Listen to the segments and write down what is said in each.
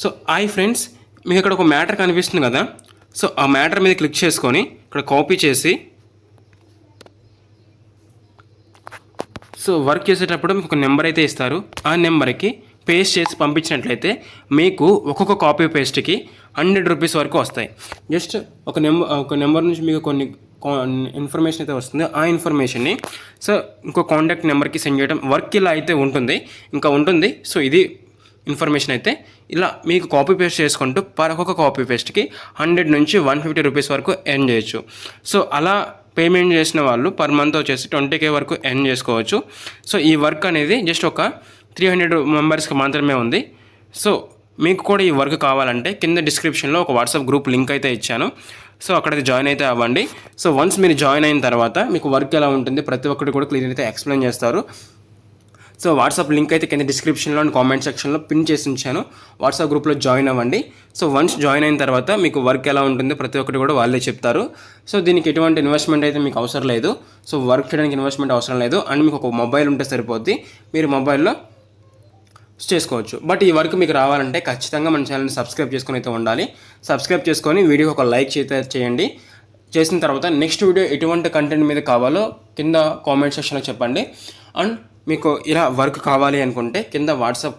So hi friends, మీకు ఇక్కడ ఒక మ్యాటర్ కనిపిస్తుంది కదా. సో ఆ మ్యాటర్ మీద క్లిక్ చేసుకొని ఇక్కడ కాపీ చేసి, సో వర్క్ చేసేటప్పుడు మీకు ఒక నెంబర్ అయితే ఇస్తారు. ఆ నెంబర్కి పేస్ట్ చేసి పంపించినట్లయితే మీకు ఒక్కొక్క కాపీ పేస్ట్కి 100 రూపీస్ వరకు వస్తాయి. జస్ట్ ఒక నెంబర్ నుంచి మీకు కొన్ని ఇన్ఫర్మేషన్ అయితే వస్తుంది. ఆ ఇన్ఫర్మేషన్ని సో ఇంకో కాంటాక్ట్ నెంబర్కి సెండ్ చేయడం వర్క్ ఇలా అయితే ఉంటుంది. సో ఇది ఇన్ఫర్మేషన్ అయితే ఇలా మీకు కాపీ పేస్ట్ చేసుకుంటూ ఒక్కొక్క కాపీ పేస్ట్కి 100 నుంచి 150 రూపీస్ వరకు ఎర్న్ చేయొచ్చు. సో అలా పేమెంట్ చేసిన వాళ్ళు పర్ మంత్ వచ్చేసి 20K వరకు ఎర్న్ చేసుకోవచ్చు. సో ఈ వర్క్ అనేది జస్ట్ ఒక 300 మెంబర్స్కి మాత్రమే ఉంది. సో మీకు కూడా ఈ వర్క్ కావాలంటే కింద డిస్క్రిప్షన్లో ఒక వాట్సాప్ గ్రూప్ లింక్ అయితే ఇచ్చాను. సో అక్కడికి జాయిన్ అయితే అవ్వండి. సో వన్స్ మీరు జాయిన్ అయిన తర్వాత మీకు వర్క్ ఎలా ఉంటుంది ప్రతి ఒక్కటి కూడా క్లియర్ అయితే ఎక్స్ప్లెయిన్ చేస్తారు. సో వాట్సాప్ లింక్ అయితే కింద డిస్క్రిప్షన్లో అండ్ కామెంట్ సెక్షన్లో పిన్ చేసి ఉంచాను. వాట్సాప్ గ్రూప్లో జాయిన్ అవ్వండి. సో వన్స్ జాయిన్ అయిన తర్వాత మీకు వర్క్ ఎలా ఉంటుంది ప్రతి ఒక్కటి కూడా వాళ్ళే చెప్తారు. సో దీనికి ఎటువంటి ఇన్వెస్ట్మెంట్ అయితే మీకు అవసరం లేదు. సో వర్క్ చేయడానికి ఇన్వెస్ట్మెంట్ అవసరం లేదు. అండ్ మీకు ఒక మొబైల్ ఉంటే సరిపోద్ది, మీరు మొబైల్లో చేసుకోవచ్చు. బట్ ఈ వర్క్ మీకు రావాలంటే ఖచ్చితంగా మన ఛానల్ని సబ్స్క్రైబ్ చేసుకొని అయితే ఉండాలి. సబ్స్క్రైబ్ చేసుకొని వీడియోకి ఒక లైక్ చేయండి. చేసిన తర్వాత నెక్స్ట్ వీడియో ఎటువంటి కంటెంట్ మీద కావాలో కింద కామెంట్ సెక్షన్లో చెప్పండి. అండ్ మీకు ఇలా వర్క్ కావాలి అనుకుంటే కింద వాట్సాప్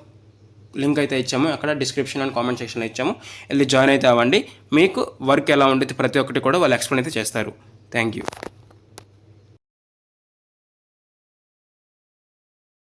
లింక్ అయితే ఇచ్చాము, అక్కడ డిస్క్రిప్షన్ అండ్ కామెంట్ సెక్షన్లో ఇచ్చాము, వెళ్ళి జాయిన్ అయితే అవ్వండి. మీకు వర్క్ ఎలా ఉంటుంది ప్రతి ఒక్కటి కూడా వాళ్ళు ఎక్స్ప్లెయిన్ అయితే చేస్తారు. Thank you.